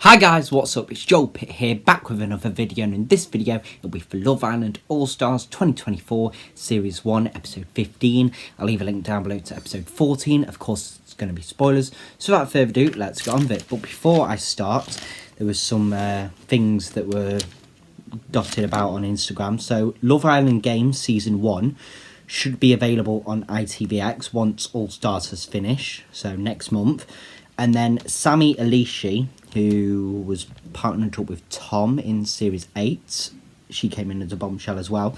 Hi guys, what's up? It's Joel Pitt here, back with another video, and in this video it'll be for Love Island All Stars 2024 Series 1 Episode 15. I'll leave a link down below to Episode 14, of course it's going to be spoilers. So without further ado, let's get on with it. But before I start, there was some things that were dotted about on Instagram. So Love Island Games Season 1 should be available on ITVX once All Stars has finished, so next month. And then Sammy Alishi, who was partnered up with Tom in Series 8, she came in as a bombshell as well,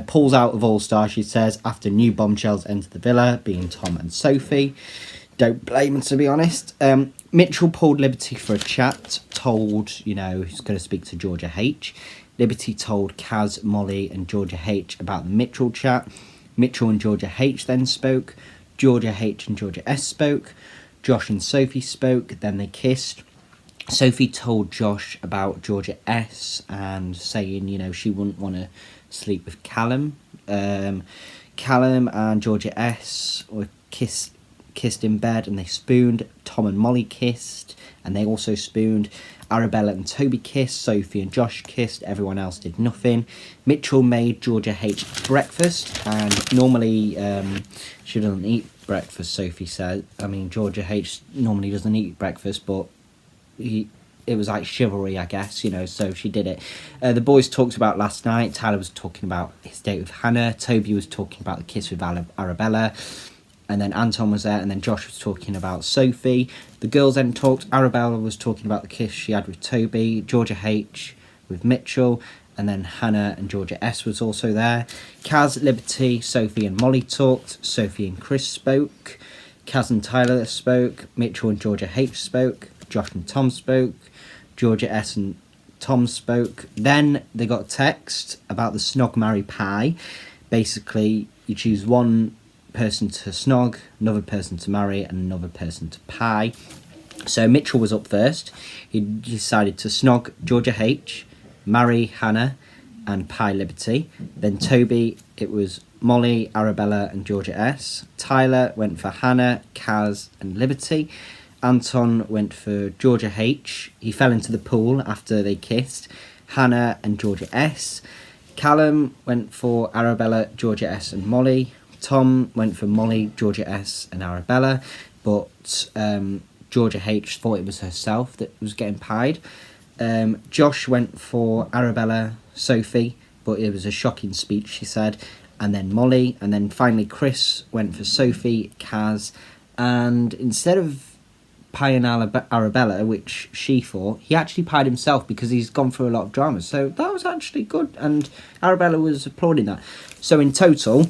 pulls out of All Star, she says, after new bombshells enter the villa, being Tom and Sophie. Don't blame her, to be honest. Mitchell pulled Liberty for a chat, told, he's going to speak to Georgia H. Liberty told Kaz, Molly and Georgia H about the Mitchell chat. Mitchell and Georgia H then spoke. Georgia H and Georgia S spoke. Josh and Sophie spoke, then they kissed. Sophie told Josh about Georgia S and saying, she wouldn't want to sleep with Callum. Callum and Georgia S were kissed in bed and they spooned. Tom and Molly kissed and they also spooned. Arabella and Toby kissed. Sophie and Josh kissed. Everyone else did nothing. Mitchell made Georgia H breakfast, and normally she doesn't eat breakfast, Sophie said. Georgia H normally doesn't eat breakfast, but it was like chivalry, I guess, so she did it. The boys talked about last night. Tyler was talking about his date with Hannah. Toby was talking about the kiss with Arabella. And then Anton was there, and then Josh was talking about Sophie. The girls then talked. Arabella was talking about the kiss she had with Toby. Georgia H with Mitchell. And then Hannah and Georgia S was also there. Kaz, Liberty, Sophie and Molly talked. Sophie and Chris spoke. Kaz and Tyler spoke. Mitchell and Georgia H spoke. Josh and Tom spoke. Georgia S and Tom spoke. Then they got a text about the snog, marry, pie. Basically, you choose one person to snog, another person to marry, and another person to pie. So Mitchell was up first. He decided to snog Georgia H, marry Hannah, and pie Liberty. Then Toby, it was Molly, Arabella, and Georgia S. Tyler went for Hannah, Kaz, and Liberty. Anton went for Georgia H. He fell into the pool after they kissed. Hannah and Georgia S. Callum went for Arabella, Georgia S, and Molly. Tom went for Molly, Georgia S, and Arabella, but Georgia H thought it was herself that was getting pied. Josh went for Arabella, Sophie, but it was a shocking speech, she said, and then Molly, and then finally Chris went for Sophie, Kaz, and instead of pieing Arabella, which she thought, he actually pied himself because he's gone through a lot of drama, so that was actually good, and Arabella was applauding that. So in total,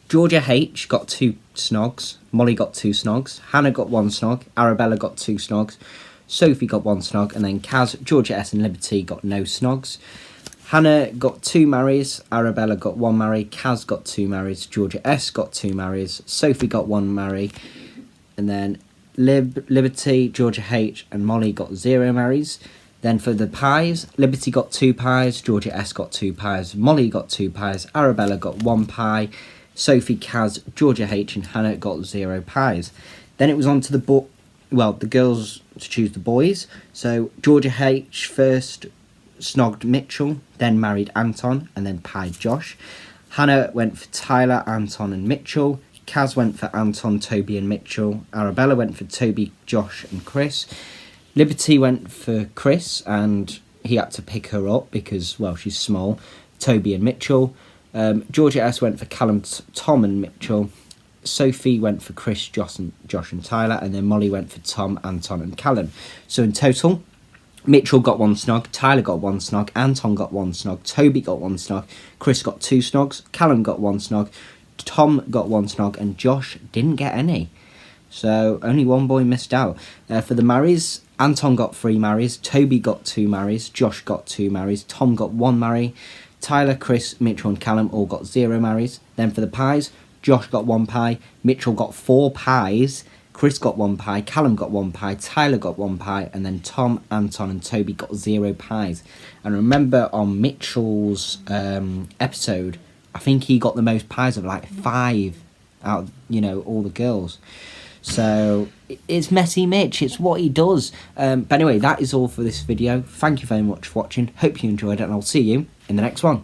Georgia H got 2 snogs, Molly got 2 snogs, Hannah got 1 snog, Arabella got 2 snogs, Sophie got 1 snog, and then Kaz, Georgia S and Liberty got no snogs. Hannah got 2 marries, Arabella got 1 marry, Kaz got 2 marries, Georgia S got 2 marries, Sophie got 1 marry, and then Liberty, Georgia H and Molly got 0 marries. Then for the pies, Liberty got 2 pies, Georgia S got 2 pies, Molly got 2 pies, Arabella got 1 pie, Sophie, Kaz, Georgia H and Hannah got 0 pies. Then it was on to the girls to choose the boys. So Georgia H first snogged Mitchell, then married Anton, and then pied Josh. Hannah went for Tyler, Anton and Mitchell. Kaz went for Anton, Toby and Mitchell. Arabella went for Toby, Josh and Chris. Liberty went for Chris, and he had to pick her up because, she's small. Toby and Mitchell. Georgia S went for Callum, Tom and Mitchell. Sophie went for Chris, Josh and Tyler, and then Molly went for Tom, Anton and Callum. So in total, Mitchell got 1 snog, Tyler got 1 snog, Anton got 1 snog, Toby got 1 snog, Chris got 2 snogs, Callum got 1 snog, Tom got 1 snog, and Josh didn't get any. So only one boy missed out. For the marries, Anton got 3 marries, Toby got 2 marries, Josh got 2 marries, Tom got 1 marry, Tyler, Chris, Mitchell and Callum all got 0 marries. Then for the pies, Josh got 1 pie, Mitchell got 4 pies, Chris got 1 pie, Callum got 1 pie, Tyler got 1 pie, and then Tom, Anton and Toby got 0 pies. And remember on Mitchell's episode, I think he got the most pies of 5 out of, all the girls. So it's Messy Mitch, it's what he does. But anyway, that is all for this video. Thank you very much for watching. Hope you enjoyed it, and I'll see you in the next one.